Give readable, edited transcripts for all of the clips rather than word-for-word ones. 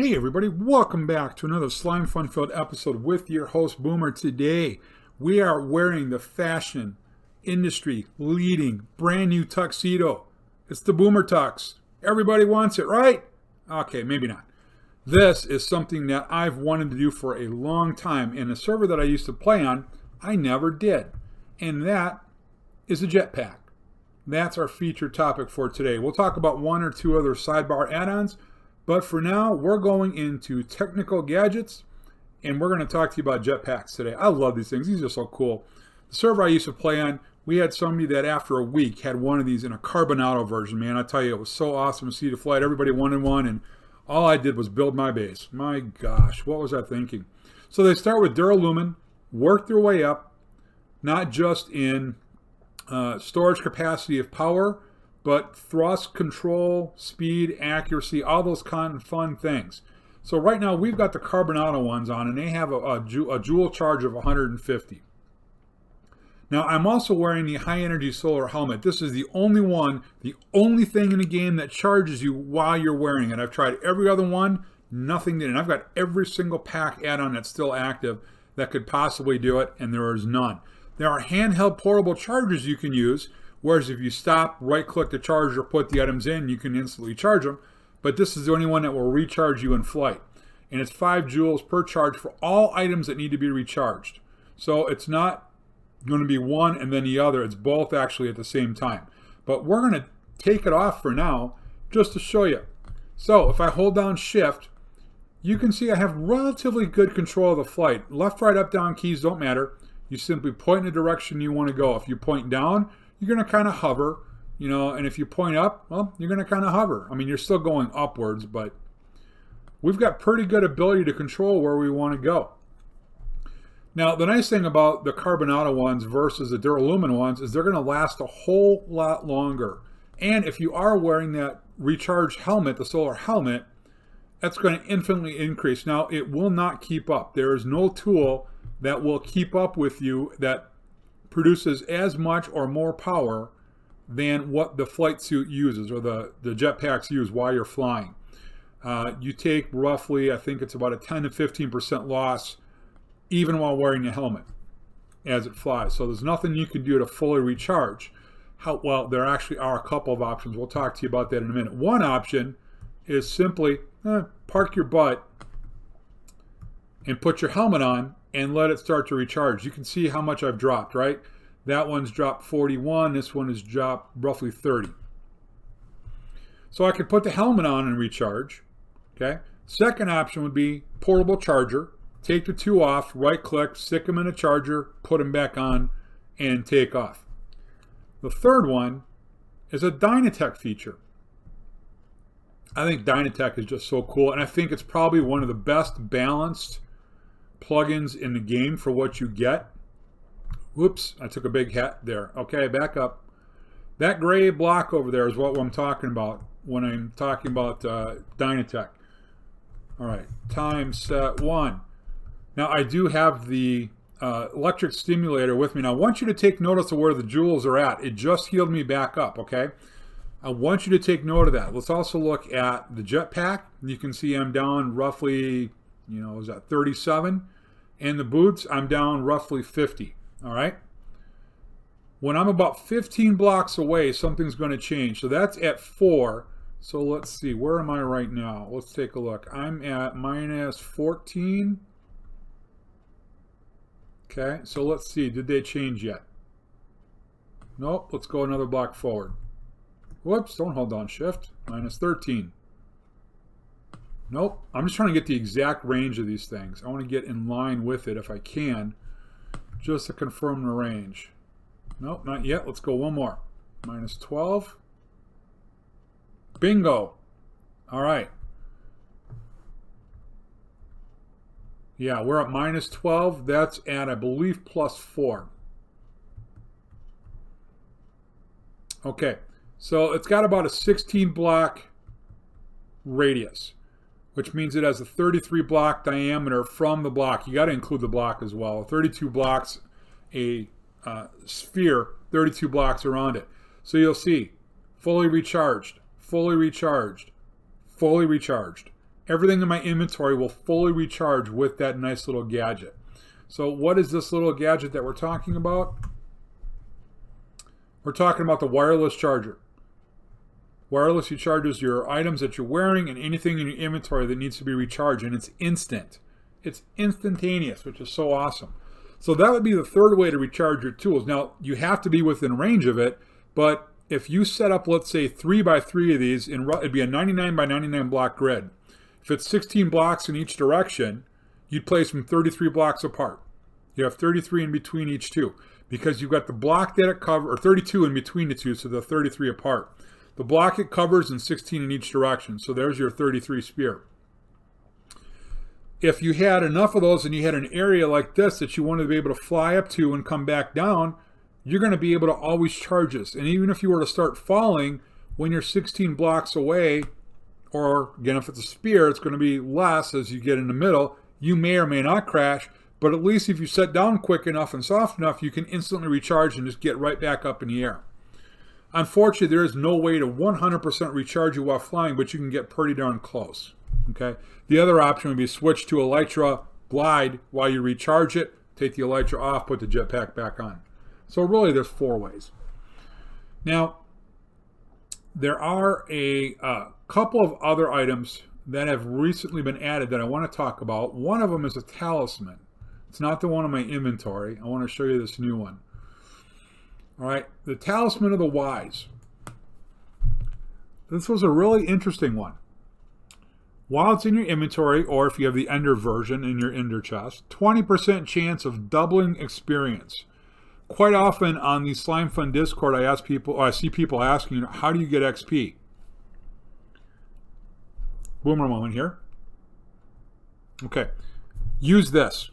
Hey everybody, welcome back to another Slime Fun filled episode with your host Boomer. Today we are wearing the fashion industry leading brand new tuxedo. It's the Boomer Tux. Everybody wants it, right? Okay, maybe not. This is something that I've wanted to do for a long time. In a server that I used to play on, I never did. And that is a Jetpack. That's our featured topic for today. We'll talk about one or two other sidebar add-ons. But for now, we're going into technical gadgets, and we're going to talk to you about jetpacks today. I love these things. These are so cool. The server I used to play on, we had somebody that after a week had one of these in a Carbonado version, man. I tell you, it was so awesome to see the flight. Everybody wanted one, and all I did was build my base. My gosh, what was I thinking? So they start with Duralumin, work their way up, not just in storage capacity of power, but thrust, control, speed, accuracy, all those kind of fun things. So right now we've got the Carbonado ones on, and they have a joule charge of 150. Now I'm also wearing the high energy solar helmet. This is the only one, the only thing in the game that charges you while you're wearing it. I've tried every other one, nothing did. And I've got every single pack add-on that's still active that could possibly do it, and there is none. There are handheld portable chargers you can use, whereas if you stop, right-click the charger, put the items in, you can instantly charge them. But this is the only one that will recharge you in flight. And it's 5 joules per charge for all items that need to be recharged. So it's not going to be one and then the other. It's both actually at the same time. But we're going to take it off for now just to show you. So if I hold down Shift, you can see I have relatively good control of the flight. Left, right, up, down keys don't matter. You simply point in the direction you want to go. If you point down, you're going to kind of hover, you know, and if you point up, well, you're going to kind of hover. I mean, you're still going upwards, but we've got pretty good ability to control where we want to go. Now, the nice thing about the Carbonado ones versus the Duralumin ones is they're going to last a whole lot longer. And if you are wearing that recharged helmet, the solar helmet, that's going to infinitely increase. Now, it will not keep up. There is no tool that will keep up with you that produces as much or more power than what the flight suit uses or the jetpacks use while you're flying. You take roughly, I think it's about a 10 to 15% loss even while wearing the helmet as it flies. So there's nothing you can do to fully recharge. Well, there actually are a couple of options. We'll talk to you about that in a minute. One option is simply park your butt and put your helmet on and let it start to recharge. You can see how much I've dropped, right? That one's dropped 41. This one has dropped roughly 30. So I could put the helmet on and recharge. Okay. Second option would be portable charger. Take the two off, right click, stick them in a charger, put them back on, and take off. The third one is a Dynatech feature. I think Dynatech is just so cool, and I think it's probably one of the best balanced plugins in the game for what you get. Whoops, I took a big hat there. Okay, back up. That gray block over there is what I'm talking about when I'm talking about Dynatech. All right, time set 1. Now I do have the electric stimulator with me. Now I want you to take notice of where the joules are at. It just healed me back up, okay? I want you to take note of that. Let's also look at the jetpack. You can see I'm down roughly, is that 37? And the boots, I'm down roughly 50. All right. When I'm about 15 blocks away, something's going to change. So that's at 4. So let's see. Where am I right now? Let's take a look. I'm at minus 14. Okay. So let's see. Did they change yet? Nope. Let's go another block forward. Whoops. Don't hold down Shift. Minus 13. Nope. I'm just trying to get the exact range of these things. I want to get in line with it if I can, just to confirm the range. Nope, not yet. Let's go one more. Minus 12. Bingo. All right. Yeah, we're at minus 12. That's at, I believe, plus 4. Okay, so it's got about a 16 block radius, which means it has a 33 block diameter from the block. You got to include the block as well. 32 blocks, a sphere, 32 blocks around it. So you'll see fully recharged, fully recharged, fully recharged. everything in my inventory will fully recharge with that nice little gadget. So what is this little gadget that we're talking about? We're talking about the wireless charger. Wirelessly charges your items that you're wearing and anything in your inventory that needs to be recharged, and it's instant. It's instantaneous, which is so awesome. So that would be the third way to recharge your tools. Now, you have to be within range of it, but if you set up, let's say, 3x3 of these, it'd be a 99 by 99 block grid. If it's 16 blocks in each direction, you'd place them 33 blocks apart. You have 33 in between each two, because you've got the block that it covers, or 32 in between the two, so they're 33 apart. The block it covers and 16 in each direction, so there's your 33 spear. If you had enough of those and you had an area like this that you wanted to be able to fly up to and come back down, you're going to be able to always charge this. And even if you were to start falling when you're 16 blocks away, or again, if it's a spear, it's going to be less as you get in the middle, you may or may not crash, but at least if you set down quick enough and soft enough, you can instantly recharge and just get right back up in the air. Unfortunately, there is no way to 100% recharge you while flying, but you can get pretty darn close. Okay. The other option would be switch to Elytra, glide while you recharge it, take the Elytra off, put the jetpack back on. So really, there's 4 ways. Now, there are a couple of other items that have recently been added that I want to talk about. One of them is a talisman. It's not the one in my inventory. I want to show you this new one. All right, the Talisman of the Wise. This was a really interesting one. While it's in your inventory, or if you have the Ender version in your Ender chest, 20% chance of doubling experience. Quite often on the Slimefun Discord, I see people asking, how do you get XP? Boomer moment here. Okay, use this.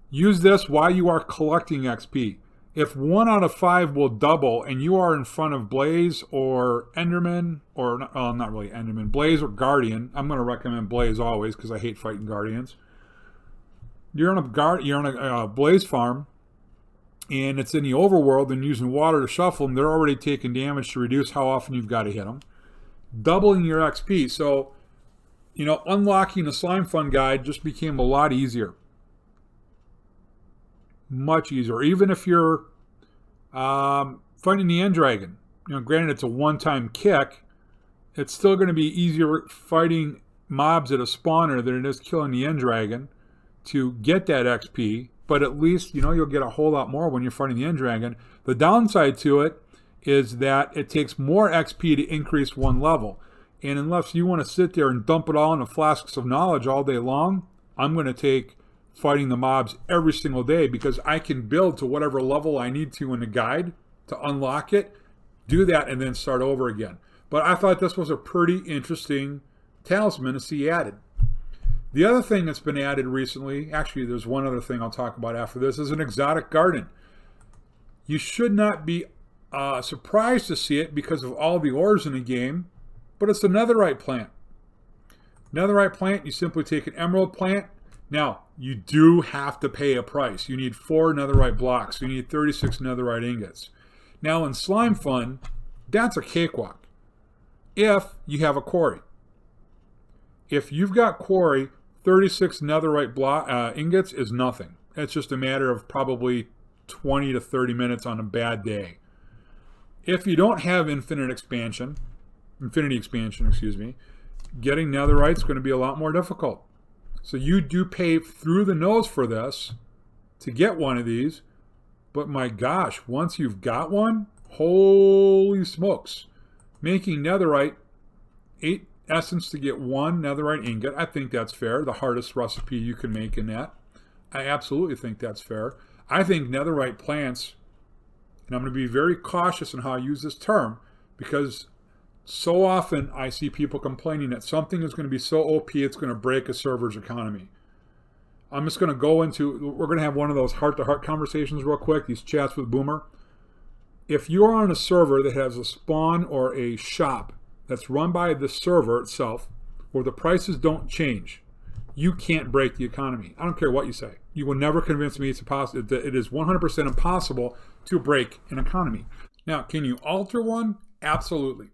Use this while you are collecting XP. If 1 out of 5 will double and you are in front of Blaze or Enderman, or not really Enderman, Blaze or Guardian, I'm going to recommend Blaze always because I hate fighting Guardians. You're on a Blaze farm and it's in the overworld and using water to shuffle them, they're already taking damage to reduce how often you've got to hit them. Doubling your XP. So, unlocking the Slimefun guide just became a lot easier. Much easier. Even if you're fighting the end dragon, granted it's a one-time kick, it's still going to be easier fighting mobs at a spawner than it is killing the end dragon to get that XP, but at least you'll get a whole lot more when you're fighting the end dragon. The downside to it is that it takes more XP to increase one level, and unless you want to sit there and dump it all into flasks of knowledge all day long, I'm going to take fighting the mobs every single day, because I can build to whatever level I need to in the guide to unlock it, do that, and then start over again. But I thought this was a pretty interesting talisman to see added. The other thing that's been added recently, actually there's one other thing I'll talk about after this, is an exotic garden. You should not be surprised to see it because of all the ores in the game, but it's a netherite plant. Netherite plant, you simply take an emerald plant. Now, you do have to pay a price. You need 4 netherite blocks. You need 36 netherite ingots. Now, in Slimefun, that's a cakewalk if you have a quarry. If you've got quarry, 36 netherite ingots is nothing. It's just a matter of probably 20 to 30 minutes on a bad day. If you don't have infinity expansion, getting netherite is going to be a lot more difficult. So you do pay through the nose for this to get one of these, but my gosh, once you've got one, holy smokes. Making netherite, 8 essence to get 1 netherite ingot, I think that's fair. The hardest recipe you can make in that. I absolutely think that's fair. I think netherite plants, and I'm going to be very cautious in how I use this term, because so often I see people complaining that something is going to be so OP it's going to break a server's economy. I'm just going to we're going to have one of those heart-to-heart conversations real quick, these chats with Boomer. If you're on a server that has a spawn or a shop that's run by the server itself, where the prices don't change, you can't break the economy. I don't care what you say. You will never convince me that it is 100% impossible to break an economy. Now, can you alter one? Absolutely.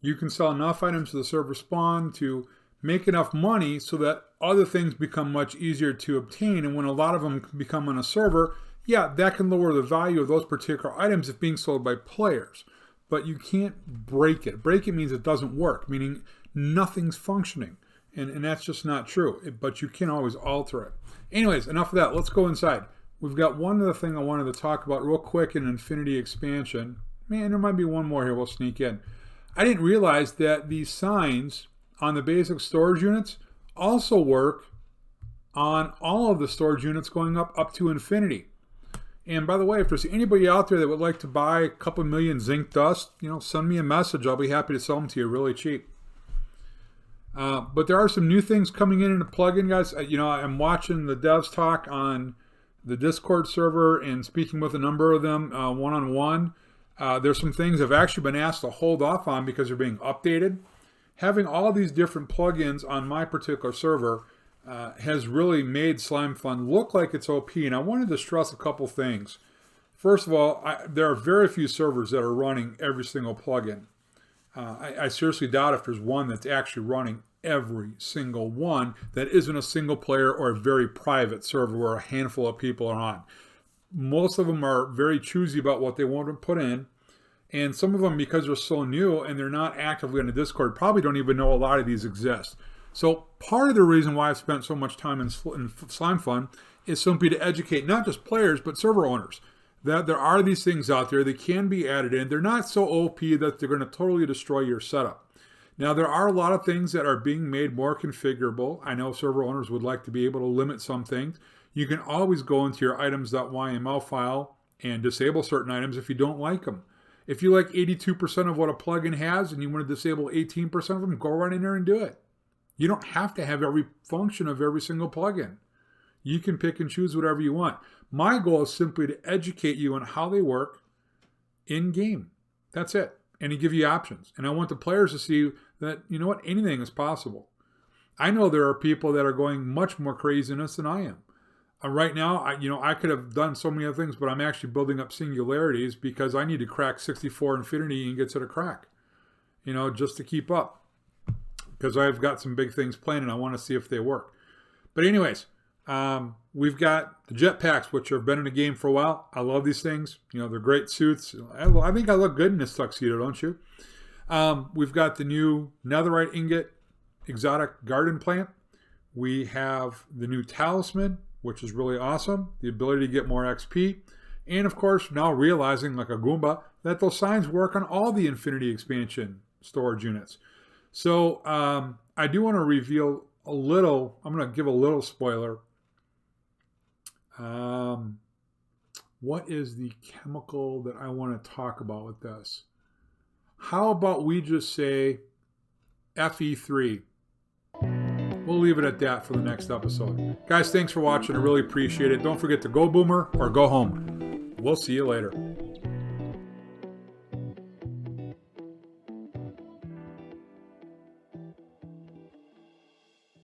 You can sell enough items to the server spawn to make enough money so that other things become much easier to obtain. And when a lot of them become on a server, yeah, that can lower the value of those particular items if being sold by players. But you can't break it. Break it means it doesn't work, meaning nothing's functioning. And that's just not true. But you can always alter it. Anyways, enough of that. Let's go inside. We've got one other thing I wanted to talk about real quick in Infinity Expansion. Man, there might be one more here we'll sneak in. I didn't realize that these signs on the basic storage units also work on all of the storage units going up to infinity. And by the way, if there's anybody out there that would like to buy a couple million zinc dust, send me a message. I'll be happy to sell them to you really cheap. But there are some new things coming in the plugin, guys. I'm watching the devs talk on the Discord server and speaking with a number of them one-on-one. There's some things I've actually been asked to hold off on because they're being updated. Having all these different plugins on my particular server has really made Slimefun look like it's OP. And I wanted to stress a couple things. First of all, there are very few servers that are running every single plugin. I seriously doubt if there's one that's actually running every single one that isn't a single player or a very private server where a handful of people are on. Most of them are very choosy about what they want to put in. And some of them, because they're so new and they're not actively on the Discord, probably don't even know a lot of these exist. So part of the reason why I've spent so much time in Slimefun is simply to educate not just players, but server owners that there are these things out there that can be added in. They're not so OP that they're going to totally destroy your setup. Now, there are a lot of things that are being made more configurable. I know server owners would like to be able to limit some things. You can always go into your items.yml file and disable certain items if you don't like them. If you like 82% of what a plugin has and you want to disable 18% of them, go right in there and do it. You don't have to have every function of every single plugin. You can pick and choose whatever you want. My goal is simply to educate you on how they work in-game. That's it. And to give you options. And I want the players to see that, anything is possible. I know there are people that are going much more craziness than I am. Right now, I could have done so many other things, but I'm actually building up singularities because I need to crack 64 infinity and get to the crack, just to keep up. Because I've got some big things planned and I want to see if they work. But anyways, we've got the Jetpacks, which have been in the game for a while. I love these things. They're great suits. I think I look good in this tuxedo, don't you? We've got the new netherite ingot exotic garden plant. We have the new Talisman, which is really awesome. The ability to get more XP. And of course, now realizing, like a Goomba, that those signs work on all the Infinity Expansion storage units. So I do want to reveal a little, I'm going to give a little spoiler. What is the chemical that I want to talk about with this? How about we just say Fe3? We'll leave it at that for the next episode. Guys, thanks for watching. I really appreciate it. Don't forget to go Boomer or go home. We'll see you later.